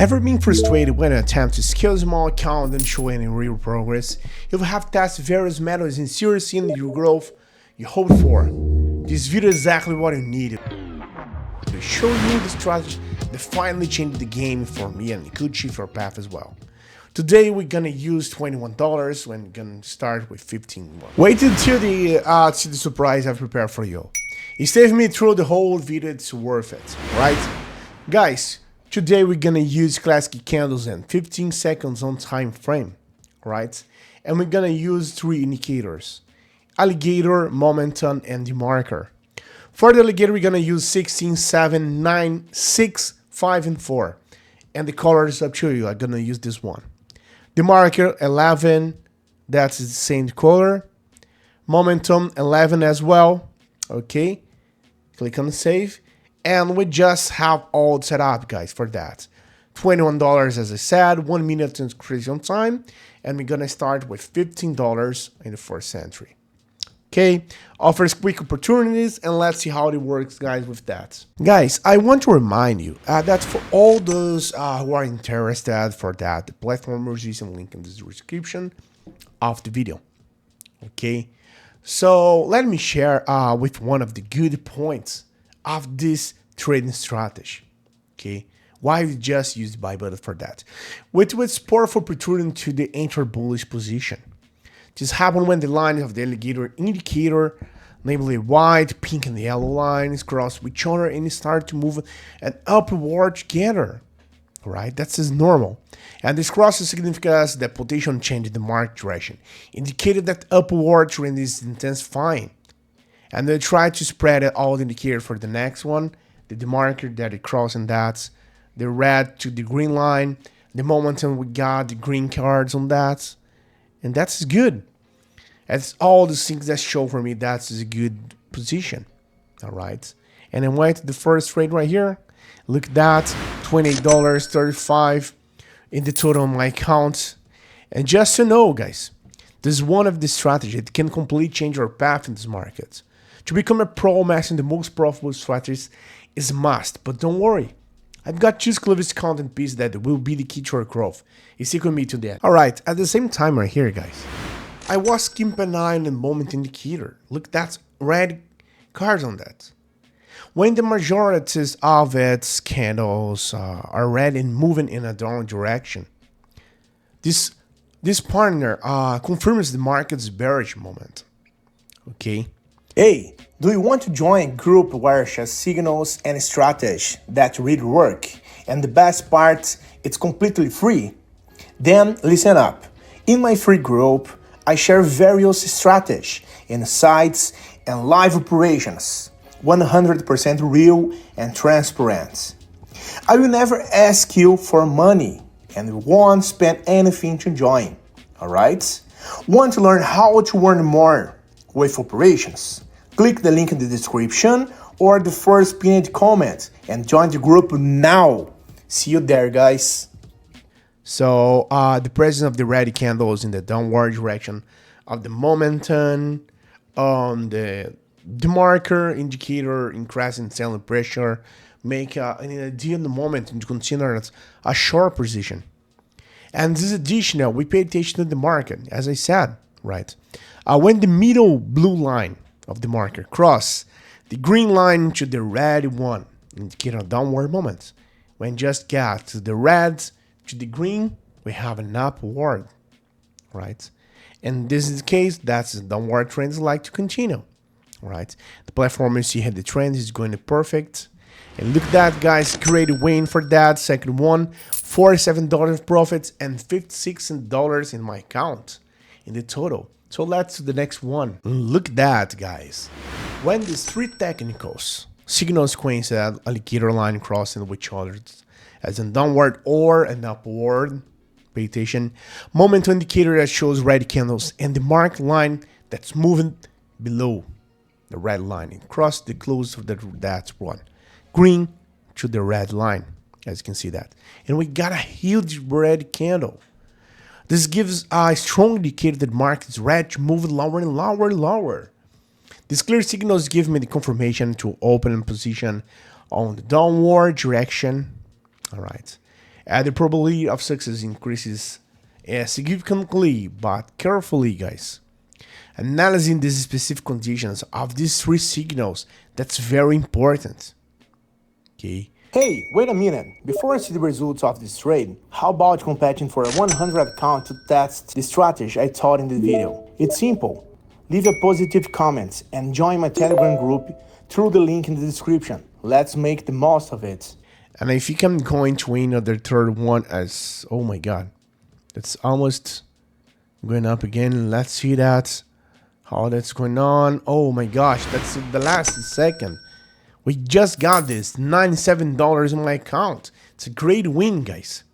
Ever been frustrated when you attempt to scale a small account and show any real progress? You have tested various methods and seriously seen your growth you hoped for. This video is exactly what you needed to show you the strategy that finally changed the game for me and could shift your path as well. Today we're gonna use $21 when we're gonna start with 15 more. Wait until the surprise I've prepared for you. It saved me through the whole video, it's worth it, right? Guys, today we're gonna use classic candles and 15 seconds on time frame, right? And we're gonna use 3 indicators: alligator, momentum, and demarker. For the alligator, we're gonna use 16, 7, 9, 6, 5, and 4. And the color is up to you. I'm gonna use this one. Demarker 11, that's the same color. Momentum 11 as well. Okay, click on save. And we just have all set up, guys, for that. $21, as I said, 1 minute to increase on time. And we're gonna start with $15 in the first entry. Okay, offers quick opportunities, and let's see how it works, guys, with that. Guys, I want to remind you that for all those who are interested for that, the platform is using link in the description of the video. Okay, so let me share with one of the good points of this trading strategy. Okay, why we just use buy button for that, with powerful opportunity to the enter bullish position. This happens when the lines of the alligator indicator, namely white, pink, and yellow lines, cross each other and start to move an upward together. Right? That's just normal. And this cross is significant that potential change in the market direction, indicated that upward trend is intensifying. And they try to spread it all the indicators for the next one, the demarker that it crossing, that's the red to the green line. The momentum, we got the green cards on that. And that's good. That's all the things that show for me that's a good position. All right. And then wait, the first trade right here. Look at that, $28.35 in the total on my account. And just to know, guys, this is one of the strategies that can completely change your path in this market. To become a pro mastering the most profitable strategies is a must. But don't worry, I've got 2 exclusive content pieces that will be the key to our growth. Stick with me to that. Alright, at the same time right here, guys, I was keeping an eye on the moment indicator. Look, that's red cards on that. When the majority of its candles are red and moving in a down direction, this partner confirms the market's bearish moment. Okay. Hey, do you want to join a group where share signals and strategies that really work? And the best part, it's completely free. Then listen up. In my free group, I share various strategies, insights, and live operations, 100% real and transparent. I will never ask you for money and won't spend anything to join. Alright? Want to learn how to earn more with operations? Click the link in the description or the first pinned comment and join the group now. See you there, guys. So the presence of the red candles in the downward direction of the momentum, the demarker indicator increasing selling pressure, make an ideal moment to consider a short position. And this is additional, we pay attention to the market, as I said, right? When the middle blue line of the marker cross the green line to the red one, indicate a downward moment. When just get to the red to the green, we have an upward, right? And this is the case, that's the downward trends like to continue, right? The platform, you see here, the trend is going to perfect. And look at that, guys, great win for that. Second one, $47 profits and $56 in my account in the total. So let's do the next one. Look at that, guys. When these 3 technicals, signals coincide, alligator line crossing with each other as a downward or an upward, pay attention. Momentum indicator that shows red candles and the marked line that's moving below the red line. It crossed the close of that one. Green to the red line, as you can see that. And we got a huge red candle. This gives a strong indicator that the market is ready to move lower and lower and lower. These clear signals give me the confirmation to open position on the downward direction. All right. and the probability of success increases significantly, but carefully, guys. Analyzing these specific conditions of these three signals, that's very important. Okay. Hey, wait a minute. Before I see the results of this trade, how about competing for a 100 account to test the strategy I taught in the video? It's simple. Leave a positive comment and join my Telegram group through the link in the description. Let's make the most of it. And I think I'm going to win another third one as, oh my god, that's almost going up again. Let's see that, how that's going on. Oh my gosh, that's the last second. We just got this, $97 in my account. It's a great win, guys.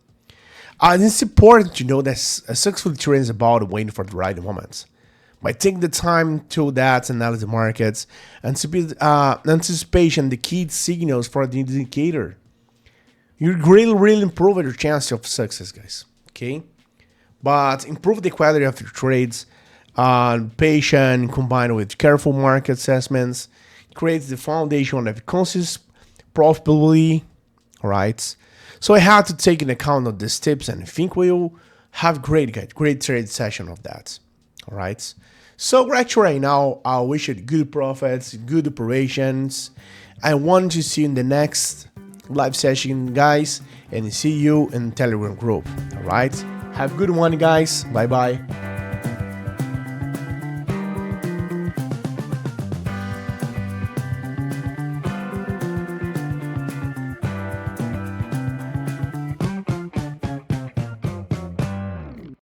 It's important to know that a successful trade is about waiting for the right moments. By taking the time to that, analyze the markets, anticipation, the key signals for the indicator, you really improve your chance of success, guys. Okay, but improve the quality of your trades. Patience combined with careful market assessments creates the foundation of consistent profitability. All right. So I had to take into account of these tips, and I think we'll have great trade session of that. All right. So right now, I wish you good profits, good operations. I want to see you in the next live session, guys, and see you in the Telegram group. All right. Have a good one, guys. Bye bye.